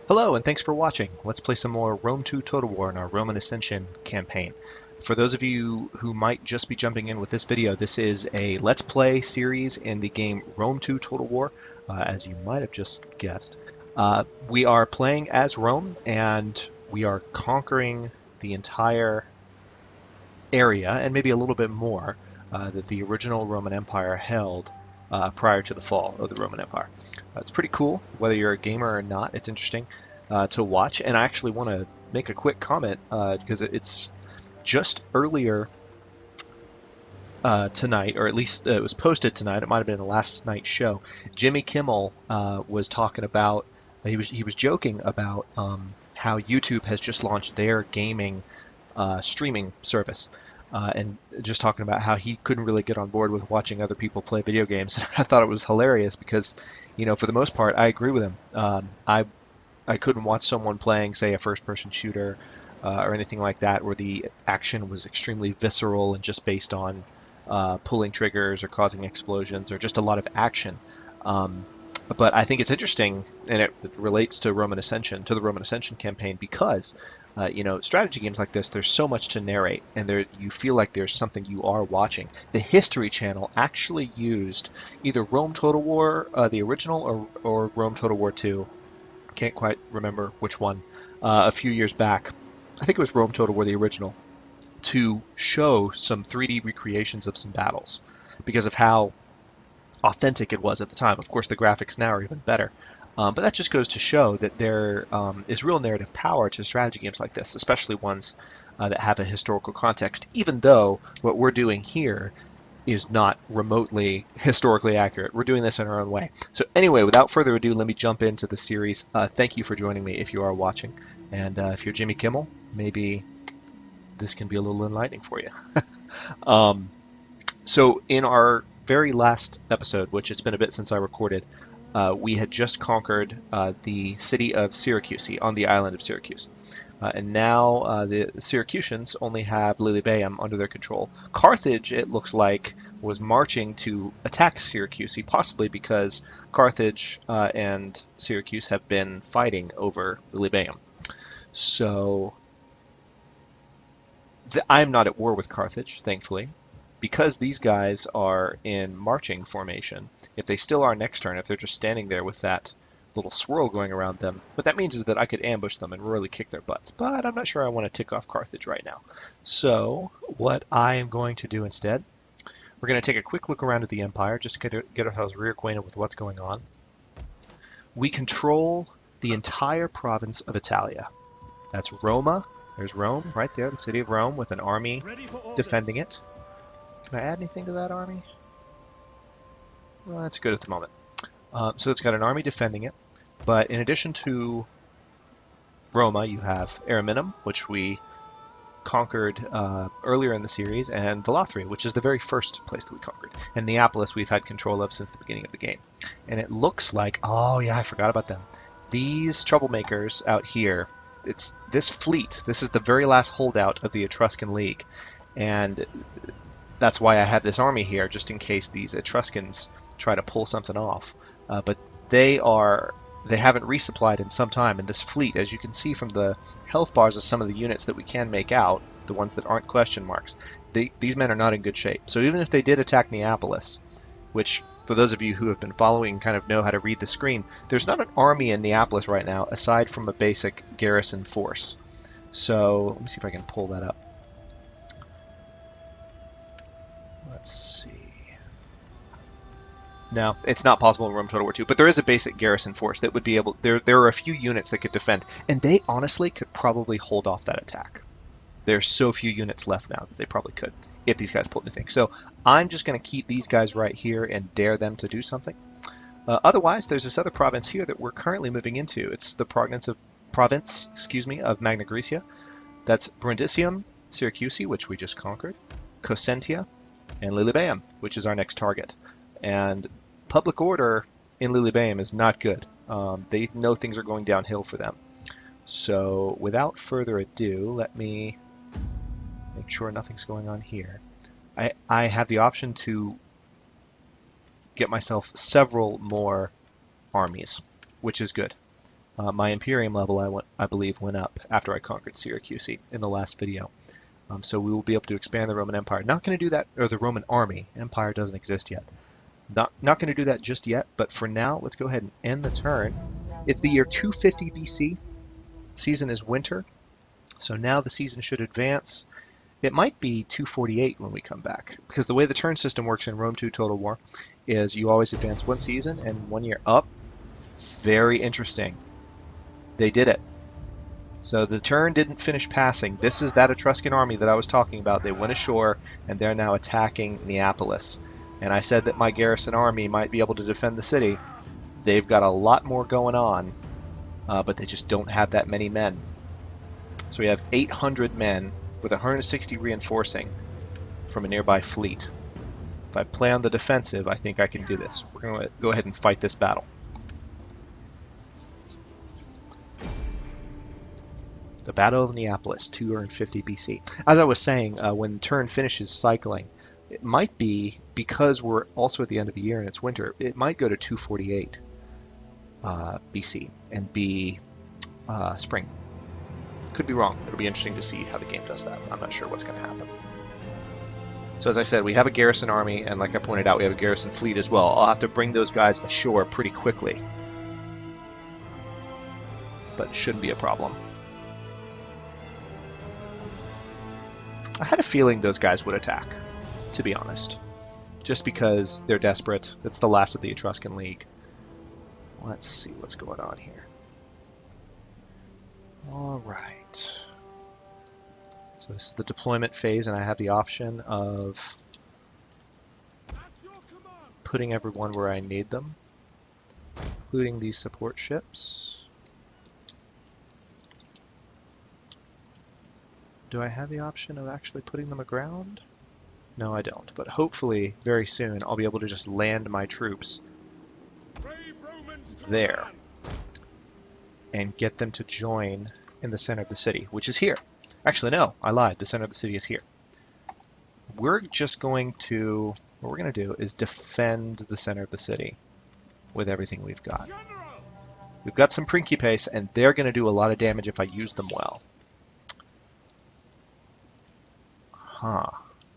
Hello, and thanks for watching. Let's play some more Rome 2 Total War in our Roman Ascension campaign. For those of you who might just be jumping in with this video, this is a Let's Play series in the game Rome 2 Total War, as you might have just guessed. We are playing as Rome, and we are conquering the entire area, and maybe a little bit more, that the original Roman Empire held prior to the fall of the Roman Empire. It's pretty cool, whether you're a gamer or not. It's interesting to watch, and I actually want to make a quick comment because it's just earlier tonight, or at least it was posted tonight. It might have been the last night's show. Jimmy Kimmel was talking about. He was joking about how YouTube has just launched their gaming streaming service. And just talking about how he couldn't really get on board with watching other people play video games. I thought it was hilarious because, for the most part, I agree with him. I couldn't watch someone playing, say, a first-person shooter or anything like that, where the action was extremely visceral and just based on pulling triggers or causing explosions or just a lot of action. But I think it's interesting, and it relates to Roman Ascension, to the Roman Ascension campaign, because strategy games like this, there's so much to narrate, and you feel like there's something you are watching. The History Channel actually used either Rome Total War, the original, or Rome Total War 2. Can't quite remember which one. A few years back, I think it was Rome Total War, the original, to show some 3D recreations of some battles because of how authentic it was at the time. Of course, the graphics now are even better. But that just goes to show that there is real narrative power to strategy games like this, especially ones that have a historical context, even though what we're doing here is not remotely historically accurate. We're doing this in our own way. So anyway, without further ado, let me jump into the series. Thank you for joining me if you are watching. And if you're Jimmy Kimmel, maybe this can be a little enlightening for you. So in our very last episode, which it's been a bit since I recorded, we had just conquered the city of Syracuse on the island of Syracuse. And now the Syracusans only have Lilybaeum under their control. Carthage, it looks like, was marching to attack Syracuse, possibly because Carthage and Syracuse have been fighting over Lilybaeum. So I'm not at war with Carthage, thankfully. Because these guys are in marching formation, if they still are next turn, if they're just standing there with that little swirl going around them, what that means is that I could ambush them and really kick their butts. But I'm not sure I want to tick off Carthage right now. So what I am going to do instead, we're going to take a quick look around at the Empire, just to get ourselves reacquainted with what's going on. We control the entire province of Italia. That's Roma. There's Rome right there, the city of Rome, with an army defending it. Can I add anything to that army? Well, that's good at the moment. So it's got an army defending it, but in addition to Roma, you have Ariminum, which we conquered earlier in the series, and Velathria, which is the very first place that we conquered. And Neapolis we've had control of since the beginning of the game. And it looks like, oh yeah, I forgot about them. These troublemakers out here, it's this fleet, this is the very last holdout of the Etruscan League. And that's why I have this army here, just in case these Etruscans try to pull something off. But they haven't resupplied in some time, and this fleet, as you can see from the health bars of some of the units that we can make out, the ones that aren't question marks, these men are not in good shape. So even if they did attack Neapolis, which for those of you who have been following kind of know how to read the screen, there's not an army in Neapolis right now aside from a basic garrison force. So let me see if I can pull that up. Let's see. No, it's not possible in Rome Total War 2, but there is a basic garrison force that would be able... There are a few units that could defend, and they honestly could probably hold off that attack. There's so few units left now that they probably could, if these guys pulled anything. So I'm just going to keep these guys right here and dare them to do something. Otherwise, there's this other province here that we're currently moving into. It's the province of Magna Graecia. That's Brundisium, Syracuse, which we just conquered, Cosentia, and Lilybaeum, which is our next target. And public order in Lilybaeum is not good. They know things are going downhill for them. So without further ado, let me make sure nothing's going on here. I have the option to get myself several more armies, which is good. My Imperium level, I believe, went up after I conquered Syracuse in the last video. So we will be able to expand the Roman Empire. Not going to do that, or the Roman army. Empire doesn't exist yet. Not going to do that just yet, but for now, let's go ahead and end the turn. It's the year 250 BC. Season is winter. So now the season should advance. It might be 248 when we come back, because the way the turn system works in Rome 2 Total War is you always advance one season and 1 year up. Very interesting. They did it. So the turn didn't finish passing. This is that Etruscan army that I was talking about. They went ashore, and they're now attacking Neapolis. And I said that my garrison army might be able to defend the city. They've got a lot more going on, but they just don't have that many men. So we have 800 men with 160 reinforcing from a nearby fleet. If I play on the defensive, I think I can do this. We're going to go ahead and fight this battle. The Battle of Neapolis, 250 BC. As I was saying, when turn finishes cycling, it might be, because we're also at the end of the year and it's winter, it might go to 248 BC and be spring. Could be wrong. It'll be interesting to see how the game does that. I'm not sure what's going to happen. So as I said, we have a garrison army, and like I pointed out, we have a garrison fleet as well. I'll have to bring those guys ashore pretty quickly. But it shouldn't be a problem. I had a feeling those guys would attack, to be honest. Just because they're desperate. It's the last of the Etruscan League. Let's see what's going on here. Alright. So this is the deployment phase, and I have the option of putting everyone where I need them, including these support ships. Do I have the option of actually putting them aground? No, I don't. But hopefully, very soon, I'll be able to just land my troops there and get them to join in the center of the city, which is here. Actually, no, I lied. The center of the city is here. We're just going to... What we're going to do is defend the center of the city with everything we've got. We've got some Principes, and they're going to do a lot of damage if I use them well.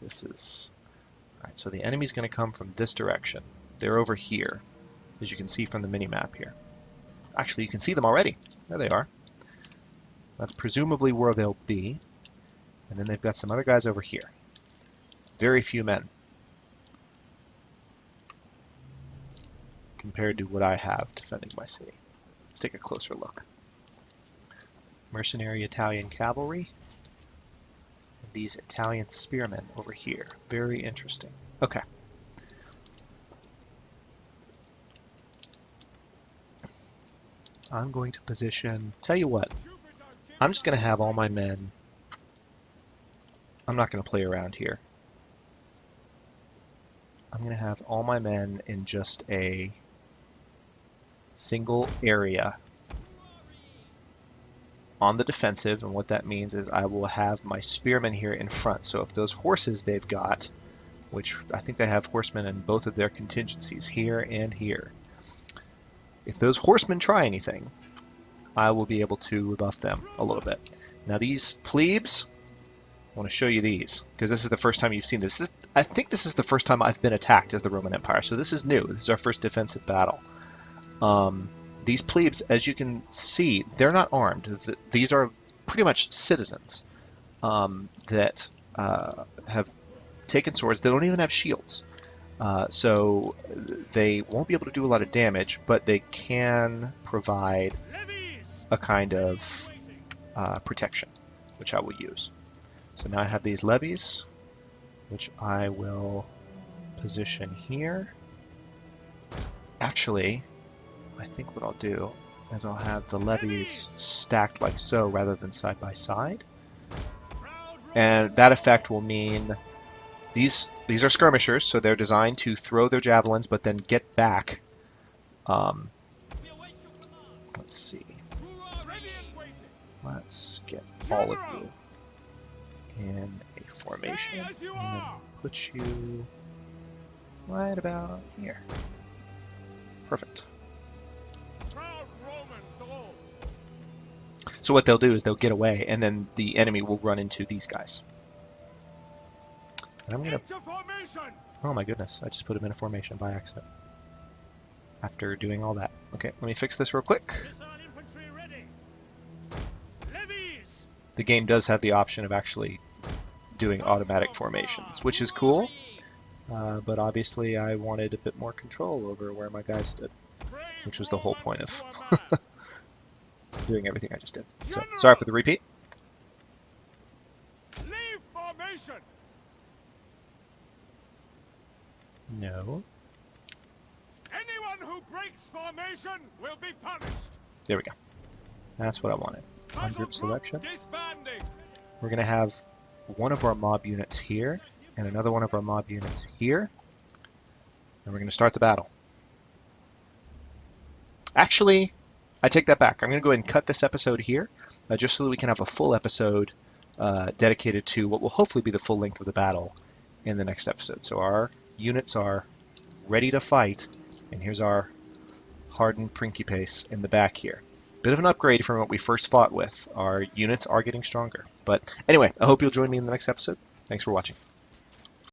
This is... Alright, so the enemy's going to come from this direction. They're over here, as you can see from the mini-map here. Actually, you can see them already. There they are. That's presumably where they'll be. And then they've got some other guys over here. Very few men compared to what I have defending my city. Let's take a closer look. Mercenary Italian cavalry. These Italian spearmen over here. Very interesting. Okay. I'm going to position... Tell you what. I'm just going to have all my men... I'm not going to play around here. I'm going to have all my men in just a single area on the defensive, and what that means is I will have my spearmen here in front. So if those horses they've got, which I think they have horsemen in both of their contingencies, here and here, if those horsemen try anything, I will be able to rebuff them a little bit. Now these plebes, I want to show you these, because this is the first time you've seen this. I think this is the first time I've been attacked as the Roman Empire, so this is new. This is our first defensive battle. These plebes, as you can see, they're not armed. These are pretty much citizens that have taken swords. They don't even have shields. So they won't be able to do a lot of damage, but they can provide a kind of protection, which I will use. So now I have these levies, which I will position here. Actually, I think what I'll do is I'll have the levies stacked like so rather than side by side. And that effect will mean these are skirmishers, so they're designed to throw their javelins but then get back. Let's see. Let's get all of you in a formation and put you right about here. Perfect. So what they'll do is they'll get away, and then the enemy will run into these guys. And I'm gonna... Oh my goodness, I just put him in a formation by accident. After doing all that. Okay, let me fix this real quick. The game does have the option of actually doing automatic formations, which is cool. But obviously I wanted a bit more control over where my guys stood, which was the whole point of doing everything I just did. So, sorry for the repeat. Leave formation. No. Anyone who breaks formation will be punished. There we go. That's what I wanted. On group selection. Disbanding. We're going to have one of our mob units here, and another one of our mob units here. And we're going to start the battle. Actually, I take that back. I'm going to go ahead and cut this episode here, just so that we can have a full episode dedicated to what will hopefully be the full length of the battle in the next episode. So our units are ready to fight, and here's our hardened Principes in the back here. Bit of an upgrade from what we first fought with. Our units are getting stronger. But anyway, I hope you'll join me in the next episode. Thanks for watching.